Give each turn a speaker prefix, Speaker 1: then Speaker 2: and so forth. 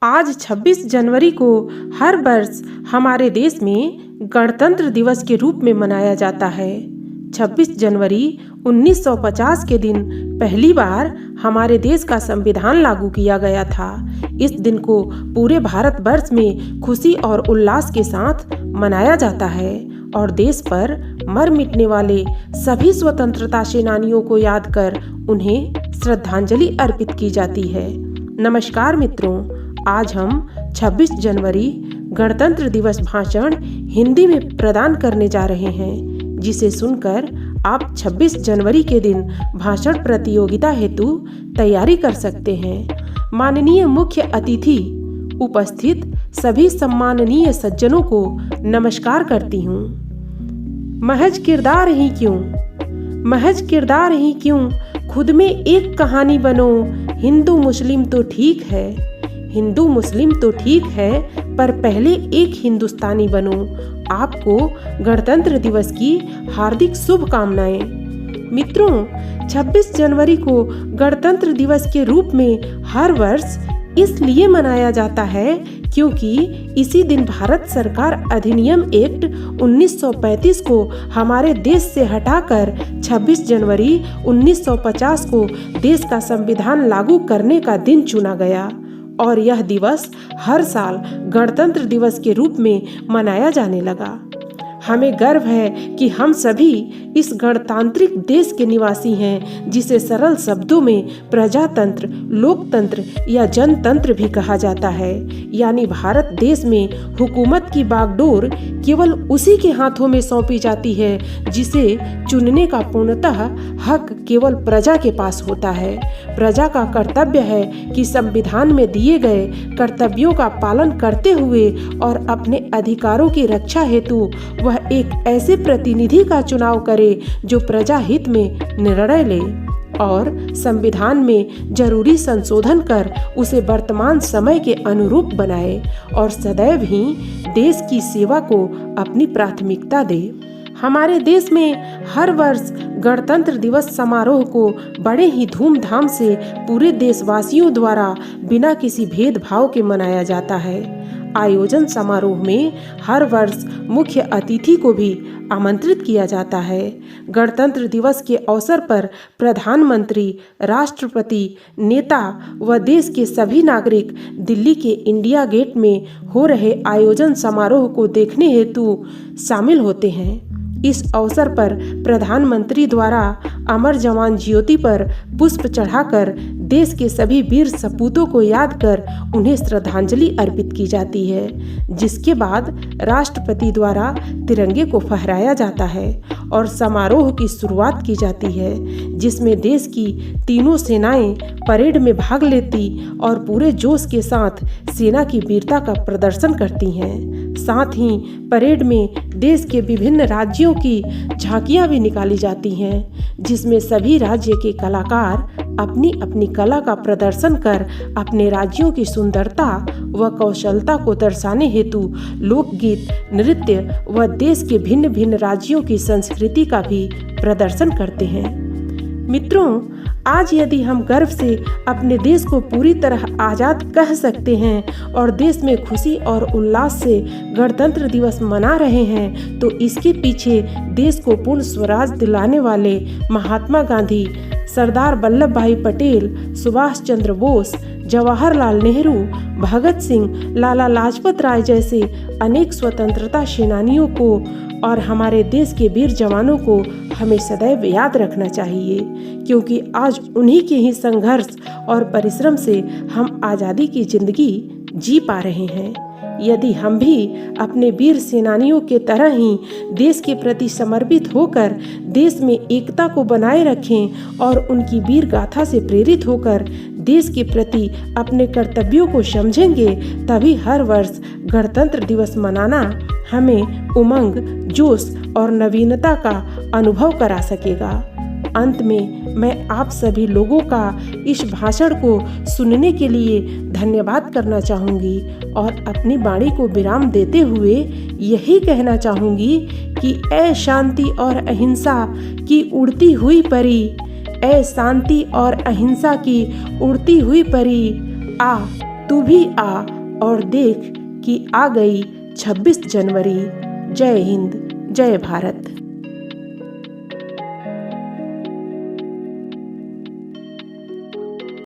Speaker 1: आज 26 जनवरी को हर वर्ष हमारे देश में गणतंत्र दिवस के रूप में मनाया जाता है। 26 जनवरी 1950 के दिन पहली बार हमारे देश का संविधान लागू किया गया था। इस दिन को पूरे भारतवर्ष में खुशी और उल्लास के साथ मनाया जाता है और देश पर मर मिटने वाले सभी स्वतंत्रता सेनानियों को याद कर उन्हें श्रद्धांजलि अर्पित की जाती है। नमस्कार मित्रों, आज हम 26 जनवरी गणतंत्र दिवस भाषण हिंदी में प्रदान करने जा रहे हैं, जिसे सुनकर आप 26 जनवरी के दिन भाषण प्रतियोगिता हेतु तैयारी कर सकते हैं। माननीय मुख्य अतिथि, उपस्थित सभी सम्माननीय सज्जनों को नमस्कार करती हूँ। महज किरदार ही क्यों, महज किरदार ही क्यों, खुद में एक कहानी बनो। हिंदू मुस्लिम तो ठीक है, हिंदू मुस्लिम तो ठीक है, पर पहले एक हिंदुस्तानी बनो। आपको गणतंत्र दिवस की हार्दिक शुभकामनाएं। मित्रों, 26 जनवरी को गणतंत्र दिवस के रूप में हर वर्ष इसलिए मनाया जाता है क्योंकि इसी दिन भारत सरकार अधिनियम एक्ट 1935 को हमारे देश से हटाकर 26 जनवरी 1950 को देश का संविधान लागू करने का दिन चुना गया और यह दिवस हर साल गणतंत्र दिवस के रूप में मनाया जाने लगा। हमें गर्व है कि हम सभी इस गणतांत्रिक देश के निवासी हैं, जिसे सरल शब्दों में प्रजातंत्र, लोकतंत्र या जनतंत्र भी कहा जाता है। यानी भारत देश में हुकूमत की बागडोर केवल उसी के हाथों में सौंपी जाती है जिसे चुनने का पूर्णतः हक केवल प्रजा के पास होता है। प्रजा का कर्तव्य है कि संविधान में दिए गए कर्तव्यों का पालन करते हुए और अपने अधिकारों की रक्षा हेतु वह एक ऐसे प्रतिनिधि का चुनाव करे जो प्रजा हित में निर्णय ले और संविधान में जरूरी संशोधन कर उसे वर्तमान समय के अनुरूप बनाए और सदैव ही देश की सेवा को अपनी प्राथमिकता दे। हमारे देश में हर वर्ष गणतंत्र दिवस समारोह को बड़े ही धूमधाम से पूरे देशवासियों द्वारा बिना किसी भेदभाव के मनाया जाता है। आयोजन समारोह में हर वर्ष मुख्य अतिथि को भी आमंत्रित किया जाता है। गणतंत्र दिवस के अवसर पर प्रधानमंत्री, राष्ट्रपति, नेता व देश के सभी नागरिक दिल्ली के इंडिया गेट में हो रहे आयोजन समारोह को देखने हेतु शामिल होते हैं। इस अवसर पर प्रधानमंत्री द्वारा अमर जवान ज्योति पर पुष्प चढ़ाकर देश के सभी वीर सपूतों को याद कर उन्हें श्रद्धांजलि अर्पित की जाती है, जिसके बाद राष्ट्रपति द्वारा तिरंगे को फहराया जाता है और समारोह की शुरुआत की जाती है, जिसमें देश की तीनों सेनाएं परेड में भाग लेती और पूरे जोश के साथ सेना की वीरता का प्रदर्शन करती हैं। साथ ही परेड में देश के विभिन्न राज्यों की झांकियां भी निकाली जाती हैं, जिसमें सभी राज्य के कलाकार अपनी अपनी कला का प्रदर्शन कर अपने राज्यों की सुंदरता व कौशलता को दर्शाने हेतु लोकगीत, नृत्य व देश के भिन्न भिन्न राज्यों की संस्कृति का भी प्रदर्शन करते हैं। मित्रों, आज यदि हम गर्व से अपने देश को पूरी तरह आज़ाद कह सकते हैं और देश में खुशी और उल्लास से गणतंत्र दिवस मना रहे हैं, तो इसके पीछे देश को पूर्ण स्वराज दिलाने वाले महात्मा गांधी, सरदार वल्लभ भाई पटेल, सुभाष चंद्र बोस, जवाहरलाल नेहरू, भगत सिंह, लाला लाजपत राय जैसे अनेक स्वतंत्रता सेनानियों को और हमारे देश के वीर जवानों को हमें सदैव याद रखना चाहिए, क्योंकि आज उन्हीं के ही संघर्ष और परिश्रम से हम आज़ादी की जिंदगी जी पा रहे हैं। यदि हम भी अपने वीर सेनानियों के तरह ही देश के प्रति समर्पित होकर देश में एकता को बनाए रखें और उनकी वीर गाथा से प्रेरित होकर देश के प्रति अपने कर्तव्यों को समझेंगे, तभी हर वर्ष गणतंत्र दिवस मनाना हमें उमंग, जोश और नवीनता का अनुभव करा सकेगा। अंत में मैं आप सभी लोगों का इस भाषण को सुनने के लिए धन्यवाद करना चाहूँगी और अपनी वाणी को विराम देते हुए यही कहना चाहूँगी कि ऐ शांति और अहिंसा की उड़ती हुई परी, ऐ शांति और अहिंसा की उड़ती हुई परी, आ तू भी आ और देख कि आ गई 26 जनवरी। जय हिंद, जय भारत।